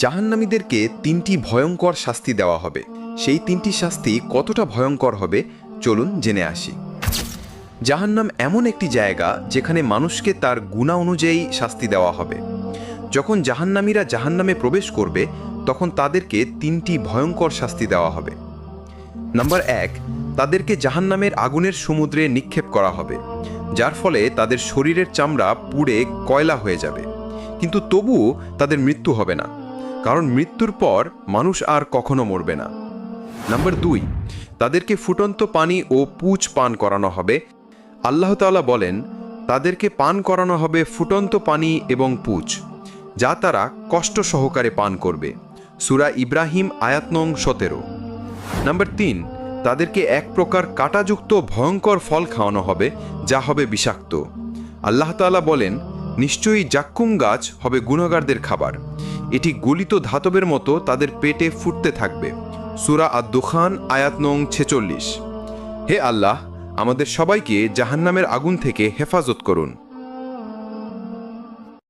জাহান্নামীদেরকে তিনটি ভয়ঙ্কর শাস্তি দেওয়া হবে। সেই তিনটি শাস্তি কতটা ভয়ঙ্কর হবে চলুন জেনে আসি। জাহান্নাম এমন একটি জায়গা যেখানে মানুষকে তার গুনাহ অনুযায়ী শাস্তি দেওয়া হবে। যখন জাহান্নামীরা জাহান্নামে প্রবেশ করবে তখন তাদেরকে তিনটি ভয়ঙ্কর শাস্তি দেওয়া হবে। নাম্বার 1, তাদেরকে জাহান্নামের আগুনের সমুদ্রে নিক্ষেপ করা হবে, যার ফলে তাদের শরীরের চামড়া পুড়ে কয়লা হয়ে যাবে, কিন্তু তবুও তাদের মৃত্যু হবে না, কারণ মৃত্যুর পর মানুষ আর কখনো মরবে না। নাম্বার 2, তাদেরকে ফুটন্ত পানি ও পুঁজ পান করানো হবে। আল্লাহ তাআলা বলেন, তাদেরকে পান করানো হবে ফুটন্ত পানি এবং পুঁজ, যা তারা কষ্ট সহকারে পান করবে। সূরা ইব্রাহিম আয়াত নং 17। নাম্বার 3, তাদেরকে এক প্রকার কাঁটাযুক্ত ভয়ঙ্কর ফল খাওয়ানো হবে, যা হবে বিষাক্ত। আল্লাহ তাআলা বলেন, নিশ্চয়ই জাক্কুম গাছ হবে গুনাহগারদের খাবার, এটি গলিত ধাতবের মতো তাদের পেটে ফুটতে থাকবে। সূরা আদ-দুখান আয়াত নং 46। হে আল্লাহ, আমাদের সবাইকে জাহান্নামের আগুন থেকে হেফাজত করুন।